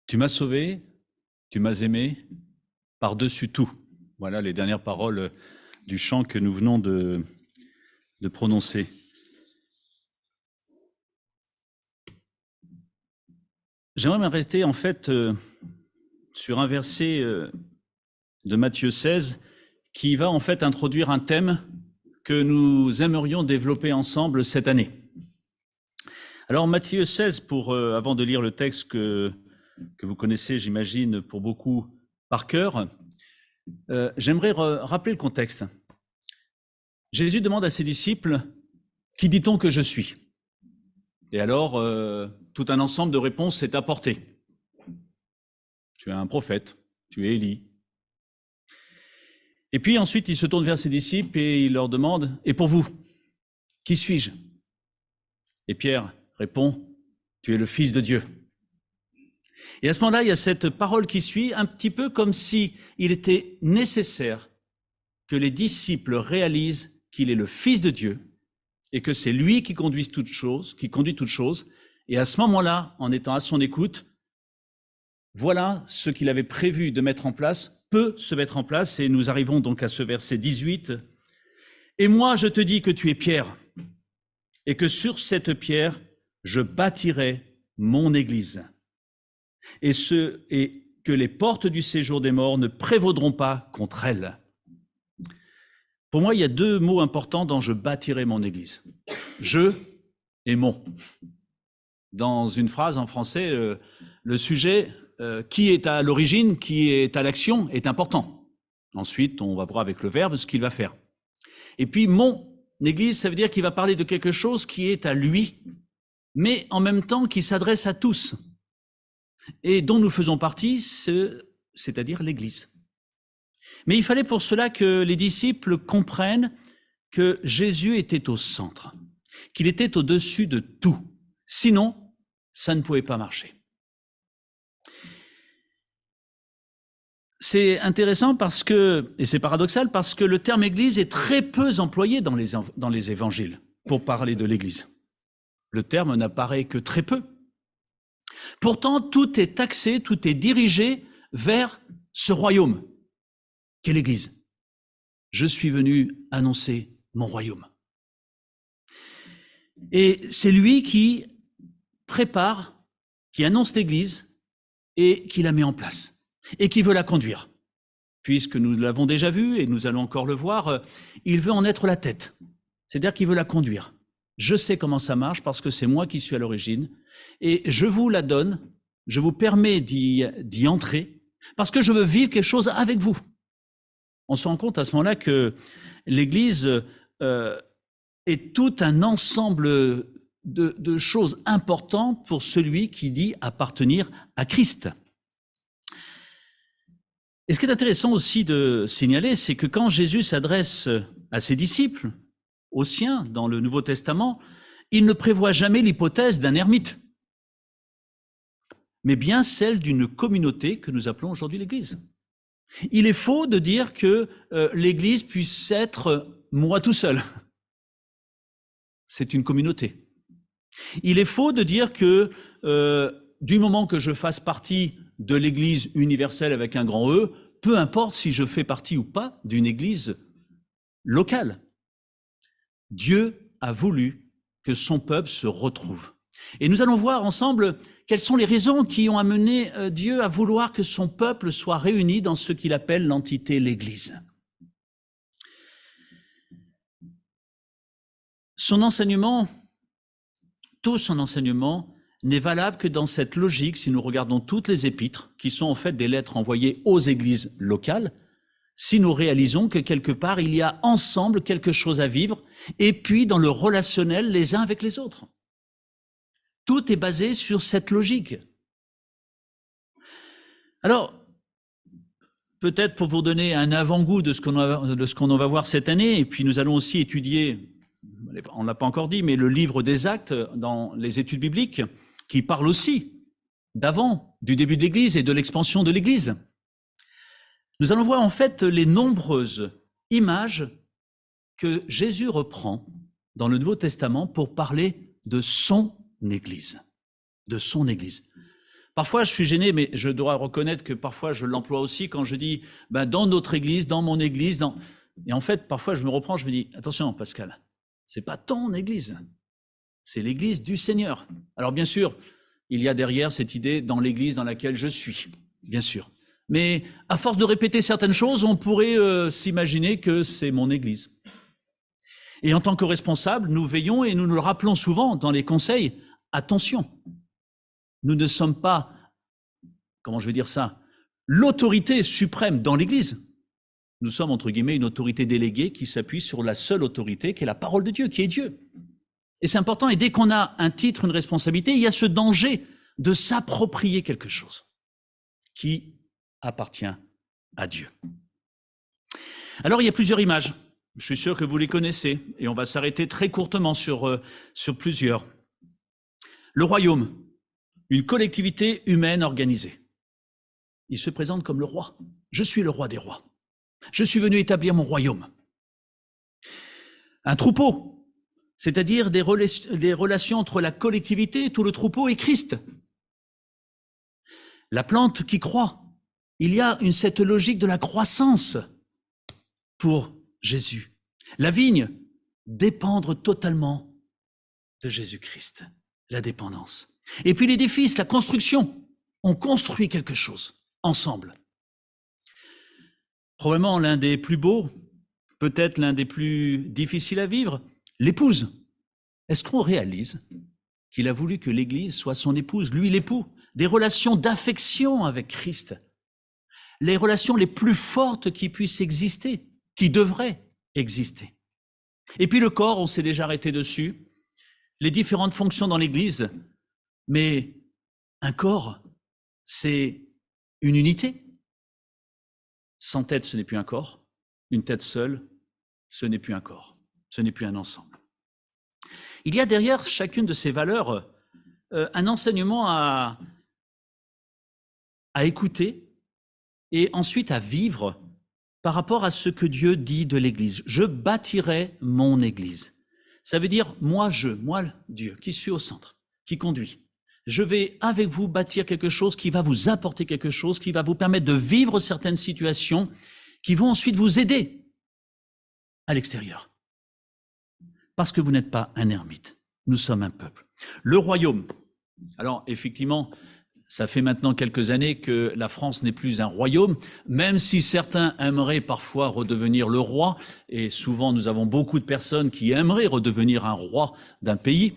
Tu m'as sauvé, tu m'as aimé par-dessus tout. Voilà les dernières paroles du chant que nous venons de prononcer. J'aimerais m'arrêter en fait sur un verset de Matthieu 16 qui va en fait introduire un thème que nous aimerions développer ensemble cette année. Alors Matthieu 16, avant de lire le texte que vous connaissez, j'imagine, pour beaucoup par cœur, j'aimerais rappeler le contexte. Jésus demande à ses disciples, « Qui dit-on que je suis ?» Et alors, tout un ensemble de réponses est apporté. Tu es un prophète, tu es Élie. Et puis ensuite, il se tourne vers ses disciples et il leur demande, « Et pour vous, qui suis-je » Et Pierre répond, « Tu es le Fils de Dieu. » Et à ce moment-là, il y a cette parole qui suit, un petit peu comme si il était nécessaire que les disciples réalisent qu'il est le Fils de Dieu et que c'est lui qui conduit toutes choses. Et à ce moment-là, en étant à son écoute, voilà ce qu'il avait prévu de mettre en place peut se mettre en place. Et nous arrivons donc à ce verset 18. « Et moi, je te dis que tu es Pierre, et que sur cette pierre, je bâtirai mon Église. Et que les portes du séjour des morts ne prévaudront pas contre elle. » Pour moi, il y a deux mots importants dans « je bâtirai mon Église ». Je et mon. Dans une phrase en français, le sujet qui est à l'origine, qui est à l'action, est important. Ensuite, on va voir avec le verbe ce qu'il va faire. Et puis, mon Église, ça veut dire qu'il va parler de quelque chose qui est à lui, mais en même temps qui s'adresse à tous, et dont nous faisons partie, c'est-à-dire l'Église. Mais il fallait pour cela que les disciples comprennent que Jésus était au centre, qu'il était au-dessus de tout. Sinon, ça ne pouvait pas marcher. C'est intéressant et c'est paradoxal, parce que le terme Église est très peu employé dans les évangiles pour parler de l'Église. Le terme n'apparaît que très peu. Pourtant, tout est axé, tout est dirigé vers ce royaume qu'est l'Église. Je suis venu annoncer mon royaume. Et c'est lui qui prépare, qui annonce l'Église et qui la met en place et qui veut la conduire. Puisque nous l'avons déjà vu et nous allons encore le voir, il veut en être la tête. C'est-à-dire qu'il veut la conduire. Je sais comment ça marche parce que c'est moi qui suis à l'origine et je vous la donne, je vous permets d'y entrer parce que je veux vivre quelque chose avec vous. On se rend compte à ce moment-là que l'Église est tout un ensemble de choses importantes pour celui qui dit appartenir à Christ. Et ce qui est intéressant aussi de signaler, c'est que quand Jésus s'adresse à ses disciples, aux siens, dans le Nouveau Testament, il ne prévoit jamais l'hypothèse d'un ermite, mais bien celle d'une communauté que nous appelons aujourd'hui l'Église. Il est faux de dire que l'Église puisse être moi tout seul. C'est une communauté. Il est faux de dire que du moment que je fasse partie de l'Église universelle avec un grand E, peu importe si je fais partie ou pas d'une Église locale. Dieu a voulu que son peuple se retrouve. Et nous allons voir ensemble quelles sont les raisons qui ont amené Dieu à vouloir que son peuple soit réuni dans ce qu'il appelle l'entité l'Église. Son enseignement, tout son enseignement, n'est valable que dans cette logique, si nous regardons toutes les épîtres, qui sont en fait des lettres envoyées aux églises locales, si nous réalisons que quelque part, il y a ensemble quelque chose à vivre, et puis dans le relationnel les uns avec les autres. Tout est basé sur cette logique. Alors, peut-être pour vous donner un avant-goût de ce qu'on va voir cette année, et puis nous allons aussi étudier, on ne l'a pas encore dit, mais le livre des Actes dans les études bibliques, qui parle aussi du début de l'Église et de l'expansion de l'Église. Nous allons voir en fait les nombreuses images que Jésus reprend dans le Nouveau Testament pour parler de son Église. Parfois, je suis gêné, mais je dois reconnaître que parfois, je l'emploie aussi quand je dis dans notre église, dans mon église. Et en fait, parfois, je me reprends, je me dis, attention, Pascal, c'est pas ton église, c'est l'église du Seigneur. Alors, bien sûr, il y a derrière cette idée dans l'église dans laquelle je suis, bien sûr. Mais à force de répéter certaines choses, on pourrait s'imaginer que c'est mon église. Et en tant que responsable, nous veillons et nous le rappelons souvent dans les conseils, attention, nous ne sommes pas, comment je vais dire ça, l'autorité suprême dans l'Église. Nous sommes, entre guillemets, une autorité déléguée qui s'appuie sur la seule autorité qui est la parole de Dieu, qui est Dieu. Et c'est important, et dès qu'on a un titre, une responsabilité, il y a ce danger de s'approprier quelque chose qui appartient à Dieu. Alors, il y a plusieurs images. Je suis sûr que vous les connaissez, et on va s'arrêter très courtement sur plusieurs. Le royaume, une collectivité humaine organisée. Il se présente comme le roi. Je suis le roi des rois. Je suis venu établir mon royaume. Un troupeau, c'est-à-dire des relations entre la collectivité, tout le troupeau et Christ. La plante qui croît. Il y a cette logique de la croissance pour Jésus. La vigne, dépendre totalement de Jésus-Christ. La dépendance. Et puis l'édifice, la construction. On construit quelque chose ensemble. Probablement l'un des plus beaux, peut-être l'un des plus difficiles à vivre, l'épouse. Est-ce qu'on réalise qu'il a voulu que l'Église soit son épouse, lui l'époux, des relations d'affection avec Christ, les relations les plus fortes qui puissent exister, qui devraient exister. Et puis le corps, on s'est déjà arrêté dessus, les différentes fonctions dans l'Église, mais un corps, c'est une unité. Sans tête, ce n'est plus un corps. Une tête seule, ce n'est plus un corps. Ce n'est plus un ensemble. Il y a derrière chacune de ces valeurs un enseignement à écouter et ensuite à vivre par rapport à ce que Dieu dit de l'Église. Je bâtirai mon Église. Ça veut dire moi, Dieu, qui suis au centre, qui conduit. Je vais avec vous bâtir quelque chose qui va vous apporter quelque chose, qui va vous permettre de vivre certaines situations qui vont ensuite vous aider à l'extérieur. Parce que vous n'êtes pas un ermite, nous sommes un peuple. Le royaume. Alors effectivement, ça fait maintenant quelques années que la France n'est plus un royaume, même si certains aimeraient parfois redevenir le roi, et souvent nous avons beaucoup de personnes qui aimeraient redevenir un roi d'un pays.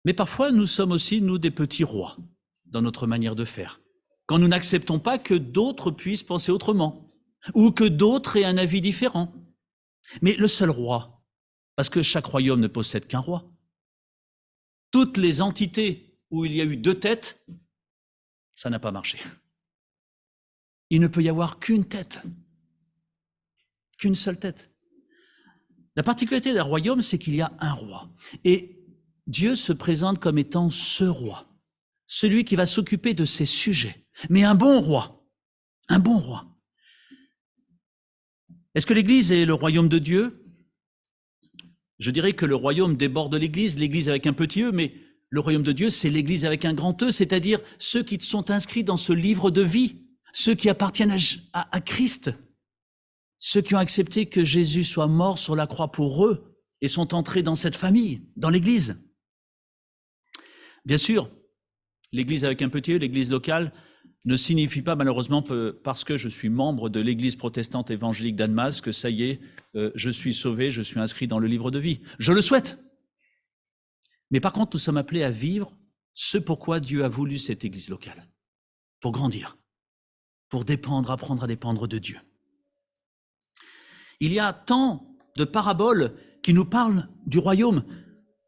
Mais parfois, nous sommes aussi, nous, des petits rois dans notre manière de faire. Quand nous n'acceptons pas que d'autres puissent penser autrement, ou que d'autres aient un avis différent. Mais le seul roi, parce que chaque royaume ne possède qu'un roi. Toutes les entités où il y a eu deux têtes, ça n'a pas marché. Il ne peut y avoir qu'une tête, qu'une seule tête. La particularité d'un royaume, c'est qu'il y a un roi. Et Dieu se présente comme étant ce roi, celui qui va s'occuper de ses sujets. Mais un bon roi, un bon roi. Est-ce que l'Église est le royaume de Dieu? Je dirais que le royaume déborde l'Église avec un petit e, mais le royaume de Dieu, c'est l'Église avec un grand E, c'est-à-dire ceux qui sont inscrits dans ce livre de vie, ceux qui appartiennent à Christ, ceux qui ont accepté que Jésus soit mort sur la croix pour eux et sont entrés dans cette famille, dans l'Église. Bien sûr, l'Église avec un petit e, l'Église locale, ne signifie pas malheureusement parce que je suis membre de l'Église protestante évangélique d'Annemasse que ça y est, je suis sauvé, je suis inscrit dans le livre de vie. Je le souhaite. Mais par contre, nous sommes appelés à vivre ce pourquoi Dieu a voulu cette Église locale. Pour grandir, pour apprendre à dépendre de Dieu. Il y a tant de paraboles qui nous parlent du royaume.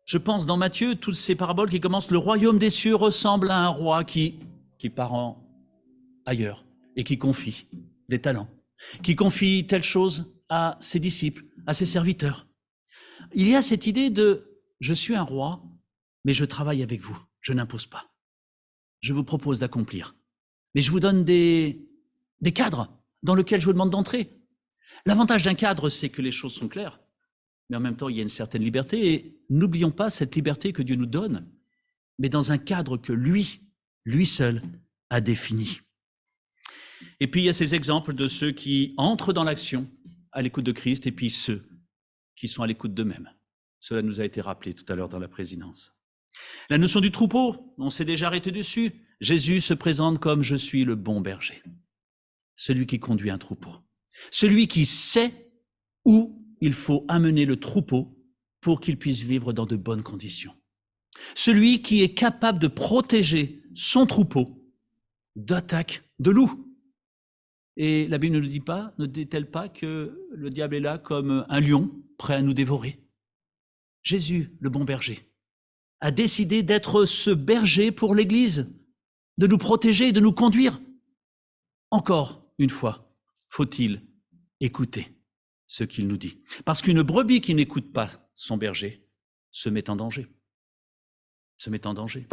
Je pense dans Matthieu, toutes ces paraboles qui commencent « Le royaume des cieux ressemble à un roi qui part ailleurs et qui confie des talents, qui confie telle chose à ses disciples, à ses serviteurs. » Il y a cette idée de « Je suis un roi, mais je travaille avec vous, je n'impose pas. Je vous propose d'accomplir. Mais je vous donne des cadres dans lesquels je vous demande d'entrer. » L'avantage d'un cadre, c'est que les choses sont claires. Mais en même temps, il y a une certaine liberté, et n'oublions pas cette liberté que Dieu nous donne, mais dans un cadre que lui lui seul a défini. Et puis il y a ces exemples de ceux qui entrent dans l'action à l'écoute de Christ et puis ceux qui sont à l'écoute d'eux-mêmes. Cela nous a été rappelé tout à l'heure dans la présidence. La notion du troupeau, on s'est déjà arrêté dessus. Jésus se présente comme « je suis le bon berger », celui qui conduit un troupeau, celui qui sait où il faut amener le troupeau pour qu'il puisse vivre dans de bonnes conditions, celui qui est capable de protéger son troupeau d'attaques de loups. Et la Bible ne dit-elle pas que le diable est là comme un lion prêt à nous dévorer? Jésus, le bon berger, a décidé d'être ce berger pour l'Église, de nous protéger et de nous conduire. Encore une fois, faut-il écouter ce qu'il nous dit? Parce qu'une brebis qui n'écoute pas son berger se met en danger. Se met en danger.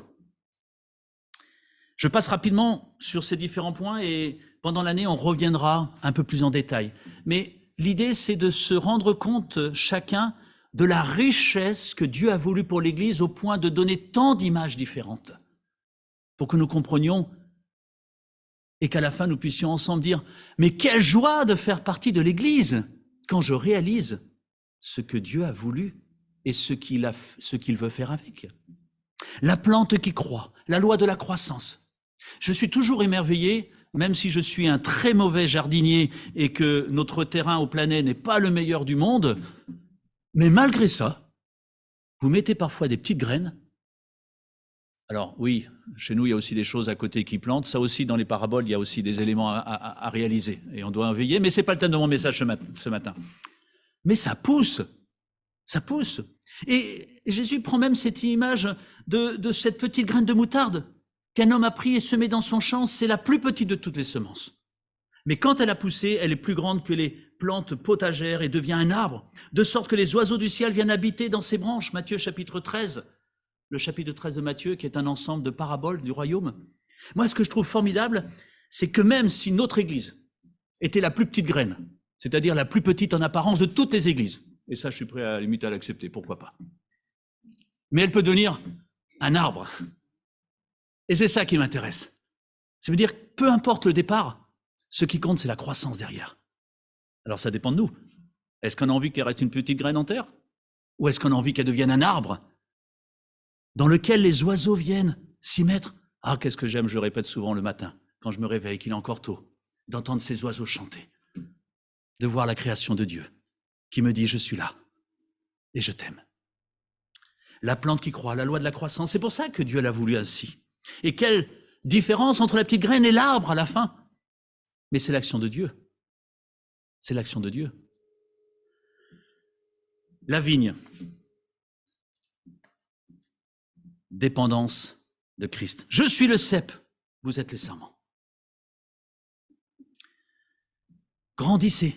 Je passe rapidement sur ces différents points et pendant l'année, on reviendra un peu plus en détail. Mais l'idée, c'est de se rendre compte chacun de la richesse que Dieu a voulu pour l'Église au point de donner tant d'images différentes pour que nous comprenions et qu'à la fin, nous puissions ensemble dire « Mais quelle joie de faire partie de l'Église quand je réalise ce que Dieu a voulu et ce qu'il veut faire avec. » La plante qui croît, la loi de la croissance. Je suis toujours émerveillé, même si je suis un très mauvais jardinier et que notre terrain au Planey n'est pas le meilleur du monde, mais malgré ça, vous mettez parfois des petites graines. Alors oui, chez nous, il y a aussi des choses à côté qui plantent. Ça aussi, dans les paraboles, il y a aussi des éléments à réaliser. Et on doit en veiller, mais ce n'est pas le thème de mon message ce matin. Mais ça pousse. Ça pousse. Et Jésus prend même cette image de cette petite graine de moutarde qu'un homme a pris et semé dans son champ. C'est la plus petite de toutes les semences. Mais quand elle a poussé, elle est plus grande que les plantes potagères et devient un arbre, de sorte que les oiseaux du ciel viennent habiter dans ses branches. Matthieu chapitre 13, le chapitre 13 de Matthieu, qui est un ensemble de paraboles du royaume. Moi, ce que je trouve formidable, c'est que même si notre église était la plus petite graine, c'est-à-dire la plus petite en apparence de toutes les églises, et ça, je suis prêt à la limite à l'accepter, pourquoi pas. Mais elle peut devenir un arbre. Et c'est ça qui m'intéresse. Ça veut dire que peu importe le départ, ce qui compte, c'est la croissance derrière. Alors ça dépend de nous. Est-ce qu'on a envie qu'elle reste une petite graine en terre? Ou est-ce qu'on a envie qu'elle devienne un arbre dans lequel les oiseaux viennent s'y mettre? Ah, qu'est-ce que j'aime, je le répète souvent le matin, quand je me réveille, qu'il est encore tôt, d'entendre ces oiseaux chanter, de voir la création de Dieu, qui me dit « je suis là et je t'aime ». La plante qui croît, la loi de la croissance, c'est pour ça que Dieu l'a voulu ainsi. Et quelle différence entre la petite graine et l'arbre à la fin? Mais c'est l'action de Dieu. C'est l'action de Dieu. La vigne. Dépendance de Christ. Je suis le cep, vous êtes les sarments. Grandissez,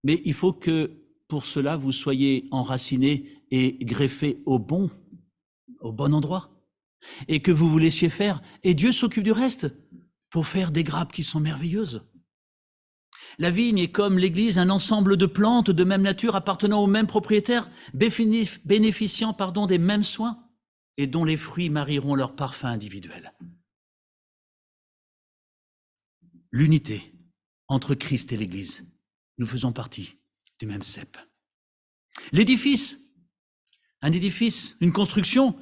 mais il faut que pour cela vous soyez enracinés et greffés au bon endroit, et que vous vous laissiez faire, et Dieu s'occupe du reste pour faire des grappes qui sont merveilleuses. La vigne est comme l'église, un ensemble de plantes de même nature appartenant au même propriétaire, bénéficiant des mêmes soins et dont les fruits marieront leur parfum individuel. L'unité entre Christ et l'église. Nous faisons partie du même cep. L'édifice, un édifice, une construction.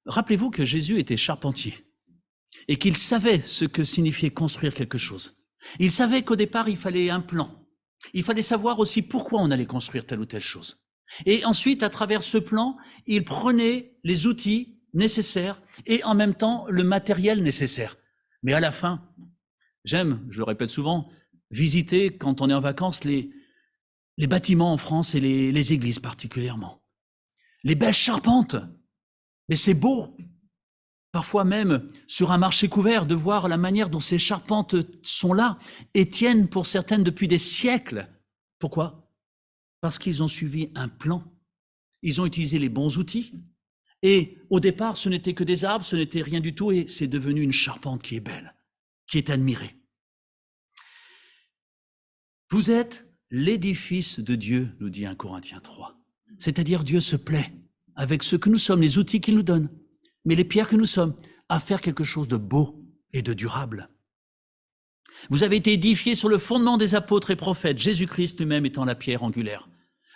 Rappelez-vous que Jésus était charpentier et qu'il savait ce que signifiait construire quelque chose. Il savait qu'au départ, il fallait un plan. Il fallait savoir aussi pourquoi on allait construire telle ou telle chose. Et ensuite, à travers ce plan, il prenait les outils nécessaires et en même temps le matériel nécessaire. Mais à la fin, j'aime, je le répète souvent, visiter quand on est en vacances les bâtiments en France et les églises particulièrement. Les belles charpentes. Mais c'est beau. Parfois même, sur un marché couvert, de voir la manière dont ces charpentes sont là et tiennent pour certaines depuis des siècles. Pourquoi? Parce qu'ils ont suivi un plan. Ils ont utilisé les bons outils. Et au départ, ce n'était que des arbres, ce n'était rien du tout, et c'est devenu une charpente qui est belle, qui est admirée. Vous êtes l'édifice de Dieu, nous dit 1 Corinthiens 3. C'est-à-dire Dieu se plaît avec ce que nous sommes, les outils qu'il nous donne, mais les pierres que nous sommes, à faire quelque chose de beau, et de durable. Vous avez été édifiés sur le fondement des apôtres et prophètes, Jésus-Christ lui-même étant la pierre angulaire.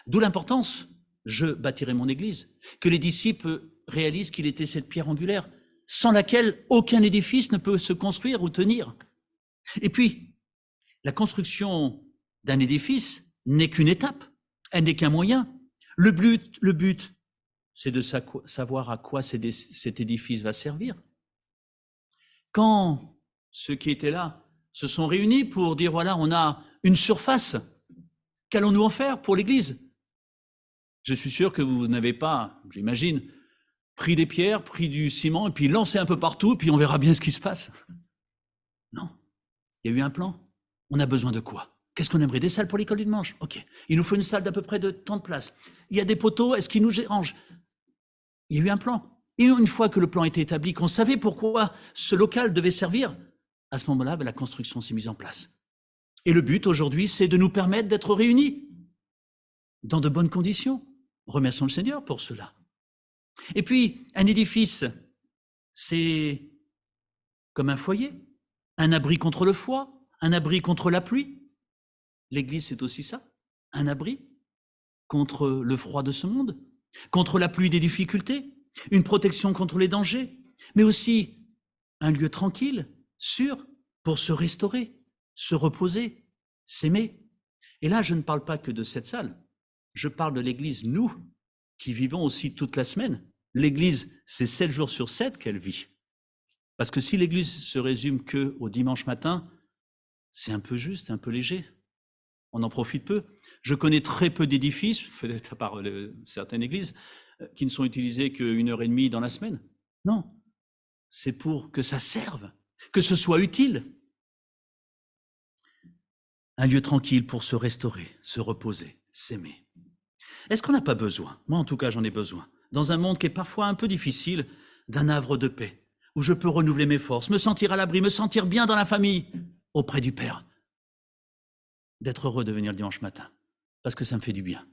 D'où l'importance, je bâtirai mon église, que les disciples réalisent qu'il était cette pierre angulaire, sans laquelle aucun édifice ne peut se construire ou tenir. Et puis, la construction d'un édifice n'est qu'une étape, elle n'est qu'un moyen. Le but, c'est de savoir à quoi cet édifice va servir. Quand ceux qui étaient là se sont réunis pour dire, voilà, on a une surface, qu'allons-nous en faire pour l'Église? Je suis sûr que vous n'avez pas, j'imagine, pris des pierres, pris du ciment, et puis lancé un peu partout, puis on verra bien ce qui se passe. Non, il y a eu un plan. On a besoin de quoi? Qu'est-ce qu'on aimerait? Des salles pour l'école du dimanche? Ok. Il nous faut une salle d'à peu près de tant de places. Il y a des poteaux, est-ce qu'ils nous dérangent? Il y a eu un plan. Et une fois que le plan était établi, qu'on savait pourquoi ce local devait servir, à ce moment-là, la construction s'est mise en place. Et le but aujourd'hui, c'est de nous permettre d'être réunis dans de bonnes conditions. Remercions le Seigneur pour cela. Et puis, un édifice, c'est comme un foyer, un abri contre le froid, un abri contre la pluie. L'Église, c'est aussi ça, un abri contre le froid de ce monde, contre la pluie des difficultés, une protection contre les dangers, mais aussi un lieu tranquille, sûr, pour se restaurer, se reposer, s'aimer. Et là, je ne parle pas que de cette salle, je parle de l'Église, nous, qui vivons aussi toute la semaine. L'Église, c'est 7 jours sur 7 qu'elle vit. Parce que si l'Église se résume qu'au dimanche matin, c'est un peu juste, un peu léger. On en profite peu. Je connais très peu d'édifices, à part certaines églises, qui ne sont utilisés qu'1 heure et demie dans la semaine. Non, c'est pour que ça serve, que ce soit utile. Un lieu tranquille pour se restaurer, se reposer, s'aimer. Est-ce qu'on n'a pas besoin, moi en tout cas j'en ai besoin, dans un monde qui est parfois un peu difficile, d'un havre de paix, où je peux renouveler mes forces, me sentir à l'abri, me sentir bien dans la famille, auprès du Père, d'être heureux de venir le dimanche matin, parce que ça me fait du bien,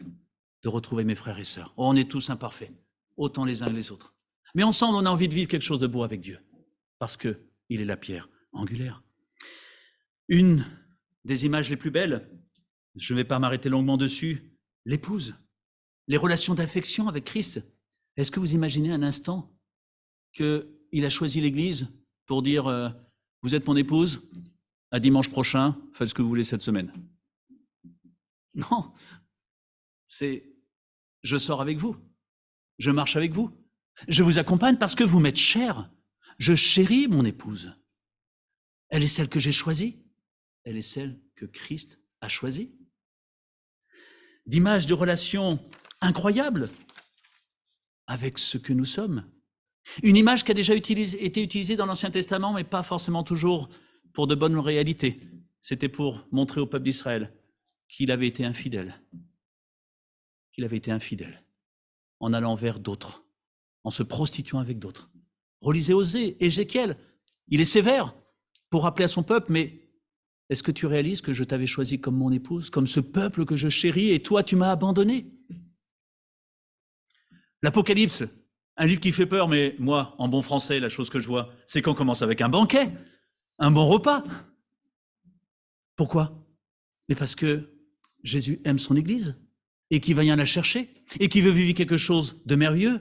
de retrouver mes frères et sœurs. Oh, on est tous imparfaits, autant les uns que les autres. Mais ensemble, on a envie de vivre quelque chose de beau avec Dieu, parce qu'il est la pierre angulaire. Une des images les plus belles, je ne vais pas m'arrêter longuement dessus, l'épouse, les relations d'affection avec Christ. Est-ce que vous imaginez un instant qu'il a choisi l'Église pour dire vous êtes mon épouse, à dimanche prochain, faites ce que vous voulez cette semaine? Non, c'est je sors avec vous, je marche avec vous, je vous accompagne parce que vous m'êtes cher, je chéris mon épouse. Elle est celle que j'ai choisie, elle est celle que Christ a choisie. D'images de relations incroyables avec ce que nous sommes. Une image qui a déjà été utilisée dans l'Ancien Testament, mais pas forcément toujours pour de bonnes réalités. C'était pour montrer au peuple d'Israël qu'il avait été infidèle. Qu'il avait été infidèle en allant vers d'autres, en se prostituant avec d'autres. Relisez Osée, Ézéchiel, il est sévère pour rappeler à son peuple, mais est-ce que tu réalises que je t'avais choisi comme mon épouse, comme ce peuple que je chéris, et toi tu m'as abandonné? L'Apocalypse, un livre qui fait peur, mais moi, en bon français, la chose que je vois, c'est qu'on commence avec un banquet, un bon repas. Pourquoi? Mais parce que Jésus aime son Église, et qu'il va venir la chercher, et qu'il veut vivre quelque chose de merveilleux.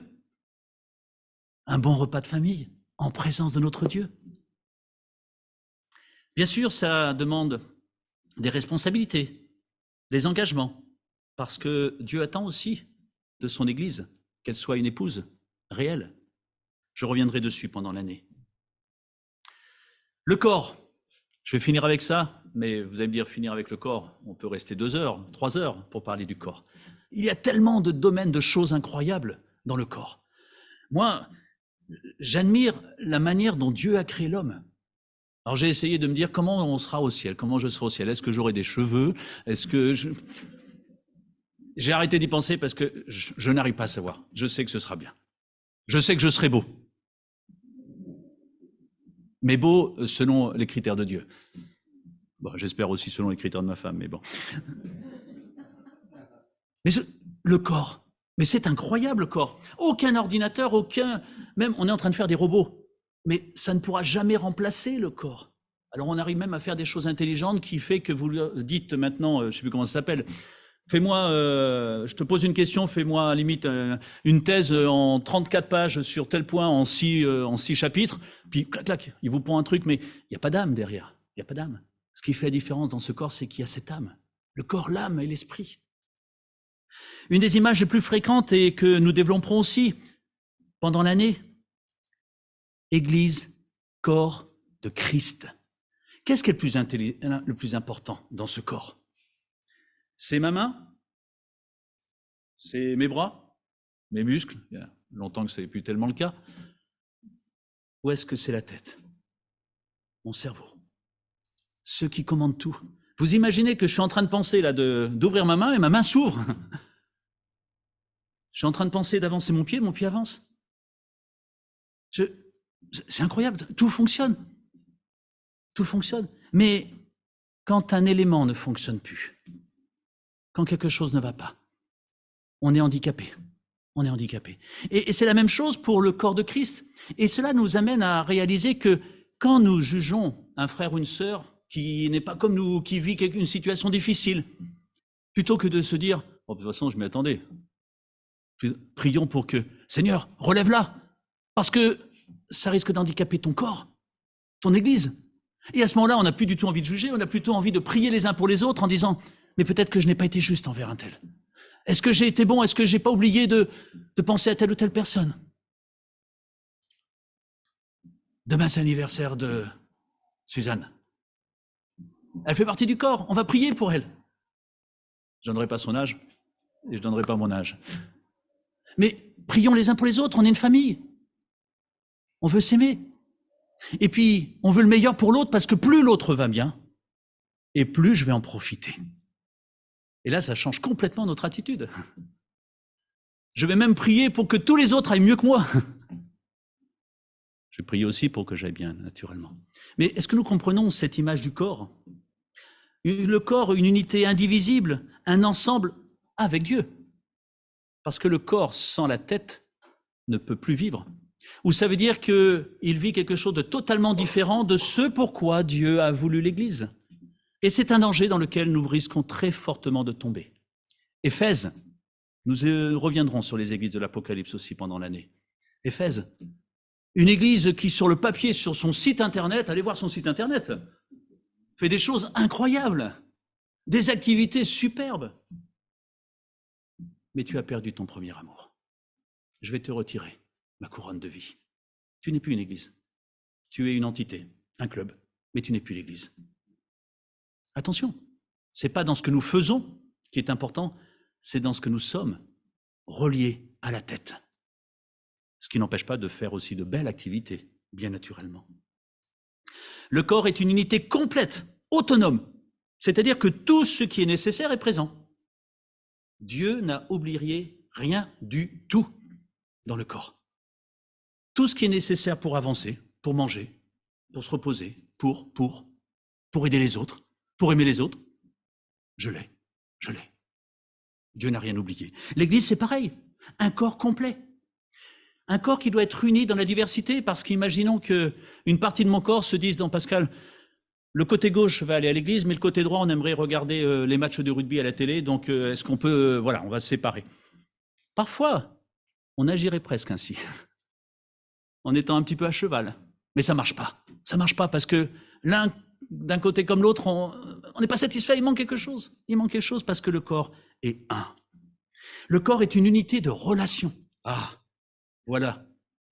Un bon repas de famille, en présence de notre Dieu. Bien sûr, ça demande des responsabilités, des engagements, parce que Dieu attend aussi de son Église qu'elle soit une épouse réelle. Je reviendrai dessus pendant l'année. Le corps, je vais finir avec ça, mais vous allez me dire, finir avec le corps, on peut rester 2 heures, 3 heures pour parler du corps. Il y a tellement de domaines, de choses incroyables dans le corps. Moi, j'admire la manière dont Dieu a créé l'homme. Alors j'ai essayé de me dire comment on sera au ciel, comment je serai au ciel. Est-ce que j'aurai des cheveux? Est-ce que J'ai arrêté d'y penser parce que je n'arrive pas à savoir. Je sais que ce sera bien. Je sais que je serai beau. Mais beau selon les critères de Dieu. Bon, j'espère aussi selon les critères de ma femme, mais bon. Mais le corps, mais c'est incroyable le corps. Aucun ordinateur, même on est en train de faire des robots. Mais ça ne pourra jamais remplacer le corps. Alors on arrive même à faire des choses intelligentes qui fait que vous dites maintenant, je ne sais plus comment ça s'appelle, fais-moi, je te pose une question, fais-moi à la limite une thèse en 34 pages sur tel point en 6 chapitres, puis clac, clac, il vous pond un truc, mais il n'y a pas d'âme derrière, il n'y a pas d'âme. Ce qui fait la différence dans ce corps, c'est qu'il y a cette âme, le corps, l'âme et l'esprit. Une des images les plus fréquentes et que nous développerons aussi pendant l'année, Église, corps de Christ. Qu'est-ce qui est le plus important dans ce corps? C'est ma main? C'est mes bras? Mes muscles? Il y a longtemps que ce n'est plus tellement le cas. Ou est-ce que c'est la tête? Mon cerveau? Ceux qui commandent tout. Vous imaginez que je suis en train de penser là d'ouvrir ma main et ma main s'ouvre. Je suis en train de penser d'avancer mon pied avance. C'est incroyable, tout fonctionne. Tout fonctionne. Mais quand un élément ne fonctionne plus, quand quelque chose ne va pas, on est handicapé. On est handicapé. Et c'est la même chose pour le corps de Christ. Et cela nous amène à réaliser que quand nous jugeons un frère ou une sœur qui n'est pas comme nous, qui vit une situation difficile, plutôt que de se dire « Oh, de toute façon, je m'y attendais », prions pour que « Seigneur, relève-la » parce que ça risque d'handicaper ton corps, ton Église. Et à ce moment-là, on n'a plus du tout envie de juger, on a plutôt envie de prier les uns pour les autres en disant « Mais peut-être que je n'ai pas été juste envers un tel. Est-ce que j'ai été bon? Est-ce que je n'ai pas oublié de penser à telle ou telle personne ?» Demain, c'est l'anniversaire de Suzanne. Elle fait partie du corps, on va prier pour elle. Je ne donnerai pas son âge et je ne donnerai pas mon âge. Mais prions les uns pour les autres, on est une famille. On veut s'aimer. Et puis, on veut le meilleur pour l'autre parce que plus l'autre va bien, et plus je vais en profiter. Et là, ça change complètement notre attitude. Je vais même prier pour que tous les autres aillent mieux que moi. Je prie aussi pour que j'aille bien, naturellement. Mais est-ce que nous comprenons cette image du corps? Le corps, une unité indivisible, un ensemble avec Dieu. Parce que le corps sans la tête ne peut plus vivre. Ou ça veut dire qu'il vit quelque chose de totalement différent de ce pourquoi Dieu a voulu l'Église. Et c'est un danger dans lequel nous risquons très fortement de tomber. Éphèse, nous reviendrons sur les églises de l'Apocalypse aussi pendant l'année. Éphèse, une église qui sur le papier, sur son site internet, allez voir son site internet, fait des choses incroyables, des activités superbes. Mais tu as perdu ton premier amour. Je vais te retirer ma couronne de vie. Tu n'es plus une église. Tu es une entité, un club, mais tu n'es plus l'église. Attention, ce n'est pas dans ce que nous faisons qui est important, c'est dans ce que nous sommes reliés à la tête. Ce qui n'empêche pas de faire aussi de belles activités, bien naturellement. Le corps est une unité complète, autonome, c'est-à-dire que tout ce qui est nécessaire est présent. Dieu n'a oublié rien du tout dans le corps. Tout ce qui est nécessaire pour avancer, pour manger, pour se reposer, pour aider les autres, pour aimer les autres, je l'ai. Dieu n'a rien oublié. L'Église, c'est pareil, un corps complet. Un corps qui doit être uni dans la diversité, parce qu'imaginons qu'une partie de mon corps se dise, dans Pascal, le côté gauche va aller à l'église, mais le côté droit, on aimerait regarder les matchs de rugby à la télé, donc est-ce qu'on peut, voilà, on va se séparer. Parfois, on agirait presque ainsi, en étant un petit peu à cheval, mais ça marche pas. Ça marche pas parce que l'un, d'un côté comme l'autre, on n'est pas satisfait, il manque quelque chose. Il manque quelque chose parce que le corps est un. Le corps est une unité de relation. Ah, voilà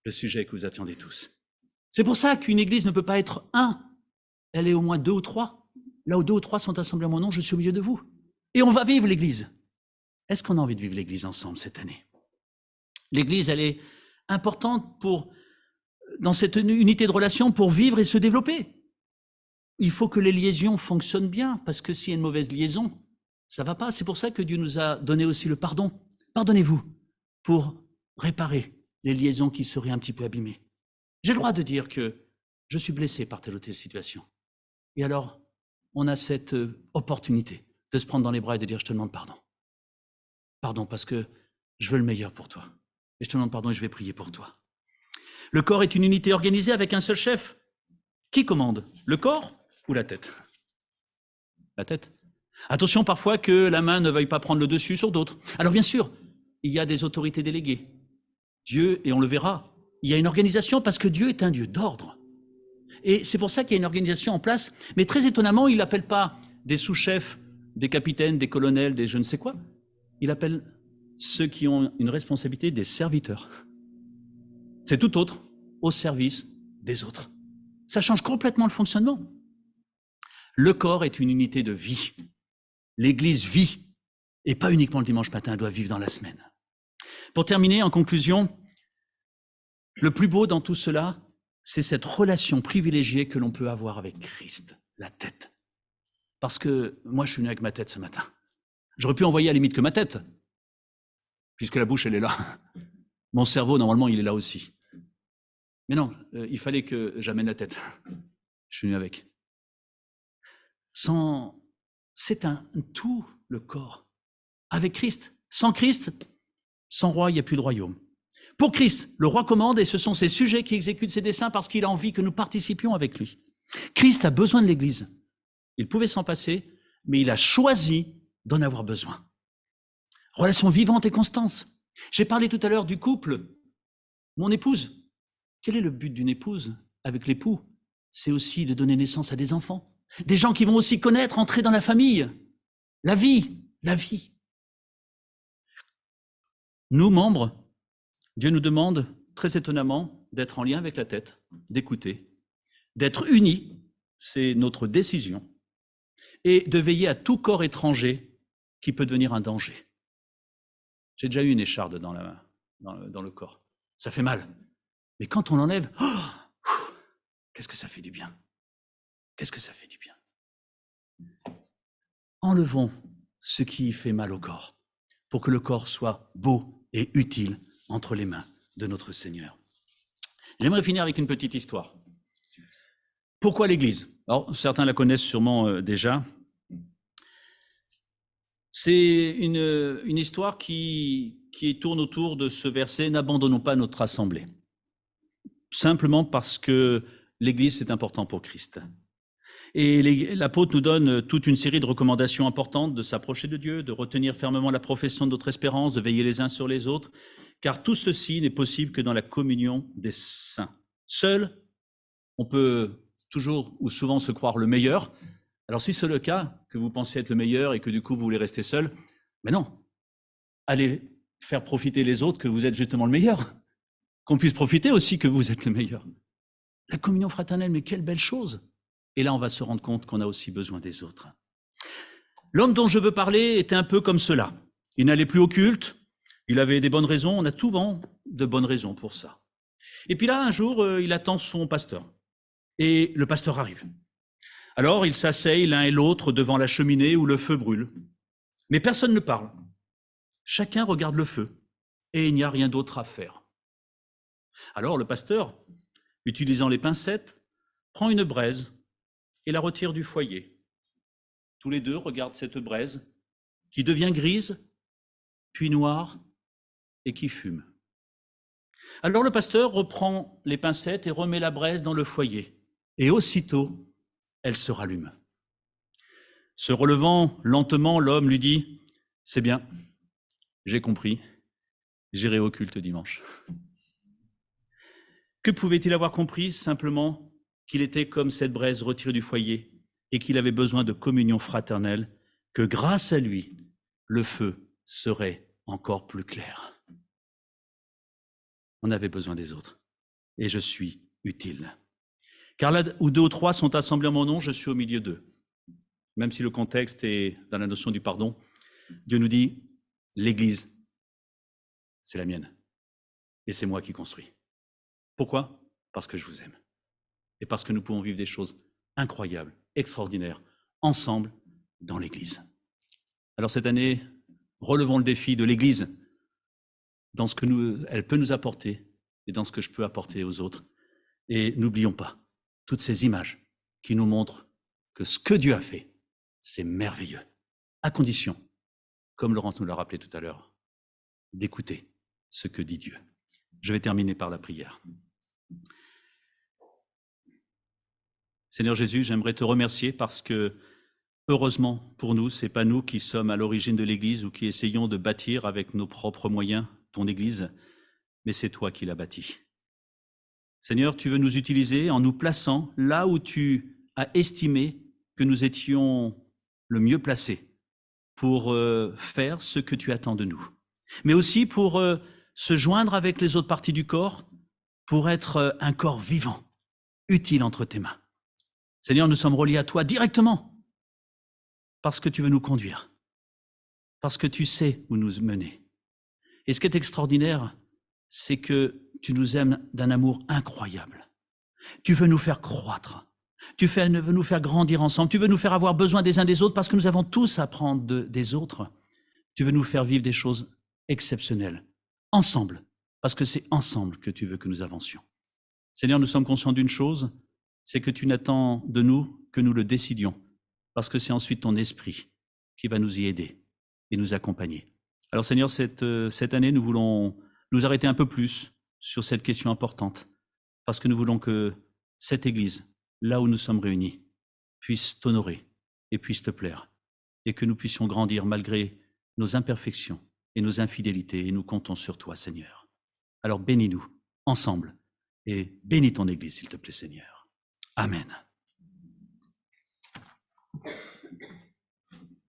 le sujet que vous attendez tous. C'est pour ça qu'une église ne peut pas être un. Elle est au moins 2 ou 3. Là où 2 ou 3 sont assemblés à mon nom, je suis au milieu de vous. Et on va vivre l'église. Est-ce qu'on a envie de vivre l'église ensemble cette année? L'église, elle est importante dans cette unité de relation pour vivre et se développer. Il faut que les liaisons fonctionnent bien, parce que s'il y a une mauvaise liaison, ça ne va pas. C'est pour ça que Dieu nous a donné aussi le pardon. Pardonnez-vous pour réparer les liaisons qui seraient un petit peu abîmées. J'ai le droit de dire que je suis blessé par telle ou telle situation. Et alors, on a cette opportunité de se prendre dans les bras et de dire « je te demande pardon ». Pardon parce que je veux le meilleur pour toi. Et je te demande pardon et je vais prier pour toi. Le corps est une unité organisée avec un seul chef. Qui commande? Le corps ou la tête? La tête. Attention parfois que la main ne veuille pas prendre le dessus sur d'autres. Alors bien sûr, il y a des autorités déléguées. Dieu, et on le verra, il y a une organisation parce que Dieu est un Dieu d'ordre. Et c'est pour ça qu'il y a une organisation en place, mais très étonnamment, il n'appelle pas des sous-chefs, des capitaines, des colonels, des je ne sais quoi. Il appelle ceux qui ont une responsabilité des serviteurs. C'est tout autre, au service des autres. Ça change complètement le fonctionnement. Le corps est une unité de vie. L'Église vit, et pas uniquement le dimanche matin, elle doit vivre dans la semaine. Pour terminer, en conclusion, le plus beau dans tout cela, c'est cette relation privilégiée que l'on peut avoir avec Christ, la tête. Parce que moi, je suis venu avec ma tête ce matin. J'aurais pu envoyer à la limite que ma tête, puisque la bouche, elle est là. Mon cerveau, normalement, il est là aussi. Mais non, il fallait que j'amène la tête. Je suis venu avec. C'est un tout, le corps. Avec Christ. Sans Christ, sans roi, il n'y a plus de royaume. Pour Christ, le roi commande et ce sont ses sujets qui exécutent ses desseins parce qu'il a envie que nous participions avec lui. Christ a besoin de l'Église. Il pouvait s'en passer, mais il a choisi d'en avoir besoin. Relation vivante et constante. J'ai parlé tout à l'heure du couple. Mon épouse. Quel est le but d'une épouse avec l'époux? C'est aussi de donner naissance à des enfants. Des gens qui vont aussi connaître, entrer dans la famille. La vie. Nous, membres, Dieu nous demande, très étonnamment, d'être en lien avec la tête, d'écouter, d'être unis, c'est notre décision, et de veiller à tout corps étranger qui peut devenir un danger. J'ai déjà eu une écharde dans le corps. Ça fait mal. Mais quand on l'enlève, qu'est-ce que ça fait du bien. Qu'est-ce que ça fait du bien. Enlevons ce qui fait mal au corps, pour que le corps soit beau et utile entre les mains de notre Seigneur. J'aimerais finir avec une petite histoire. Pourquoi l'Église? Alors, certains la connaissent sûrement déjà. C'est une histoire qui tourne autour de ce verset « N'abandonnons pas notre assemblée ». Simplement parce que l'Église, c'est important pour Christ. Et l'apôtre nous donne toute une série de recommandations importantes de s'approcher de Dieu, de retenir fermement la profession de notre espérance, de veiller les uns sur les autres, car tout ceci n'est possible que dans la communion des saints. Seul, on peut toujours ou souvent se croire le meilleur. Alors si c'est le cas, que vous pensez être le meilleur et que du coup vous voulez rester seul, mais non, allez faire profiter les autres que vous êtes justement le meilleur, qu'on puisse profiter aussi que vous êtes le meilleur. La communion fraternelle, mais quelle belle chose! Et là, on va se rendre compte qu'on a aussi besoin des autres. L'homme dont je veux parler était un peu comme cela. Il n'allait plus au culte, il avait des bonnes raisons, on a souvent de bonnes raisons pour ça. Et puis là, un jour, il attend son pasteur. Et le pasteur arrive. Alors, ils s'asseyent l'un et l'autre devant la cheminée où le feu brûle. Mais personne ne parle. Chacun regarde le feu. Et il n'y a rien d'autre à faire. Alors, le pasteur, utilisant les pincettes, prend une braise et la retire du foyer. Tous les deux regardent cette braise qui devient grise, puis noire et qui fume. Alors le pasteur reprend les pincettes et remet la braise dans le foyer. Et aussitôt, elle se rallume. Se relevant lentement, l'homme lui dit « C'est bien, j'ai compris, j'irai au culte dimanche. » Que pouvait-il avoir compris? Simplement qu'il était comme cette braise retirée du foyer et qu'il avait besoin de communion fraternelle, que grâce à lui, le feu serait encore plus clair. On avait besoin des autres et je suis utile. Car là où 2 ou 3 sont assemblés en mon nom, je suis au milieu d'eux. Même si le contexte est dans la notion du pardon, Dieu nous dit, l'Église, c'est la mienne et c'est moi qui construis. Pourquoi? Parce que je vous aime. Et parce que nous pouvons vivre des choses incroyables, extraordinaires, ensemble, dans l'Église. Alors cette année, relevons le défi de l'Église dans ce que elle peut nous apporter et dans ce que je peux apporter aux autres. Et n'oublions pas toutes ces images qui nous montrent que ce que Dieu a fait, c'est merveilleux, à condition, comme Laurence nous l'a rappelé tout à l'heure, d'écouter ce que dit Dieu. Je vais terminer par la prière. Seigneur Jésus, j'aimerais te remercier parce que, heureusement pour nous, ce n'est pas nous qui sommes à l'origine de l'Église ou qui essayons de bâtir avec nos propres moyens ton Église, mais c'est toi qui l'as bâtie. Seigneur, tu veux nous utiliser en nous plaçant là où tu as estimé que nous étions le mieux placés pour faire ce que tu attends de nous, mais aussi pour se joindre avec les autres parties du corps, pour être un corps vivant, utile entre tes mains. Seigneur, nous sommes reliés à toi directement, parce que tu veux nous conduire, parce que tu sais où nous mener. Et ce qui est extraordinaire, c'est que tu nous aimes d'un amour incroyable. Tu veux nous faire croître. Tu veux nous faire grandir ensemble. Tu veux nous faire avoir besoin des uns des autres parce que nous avons tous à prendre des autres. Tu veux nous faire vivre des choses exceptionnelles, ensemble, parce que c'est ensemble que tu veux que nous avancions. Seigneur, nous sommes conscients d'une chose, c'est que tu n'attends de nous que nous le décidions, parce que c'est ensuite ton esprit qui va nous y aider et nous accompagner. Alors Seigneur, cette année, nous voulons nous arrêter un peu plus sur cette question importante, parce que nous voulons que cette Église, là où nous sommes réunis, puisse t'honorer et puisse te plaire, et que nous puissions grandir malgré nos imperfections et nos infidélités, et nous comptons sur toi, Seigneur. Alors bénis-nous ensemble, et bénis ton Église, s'il te plaît, Seigneur. Amen.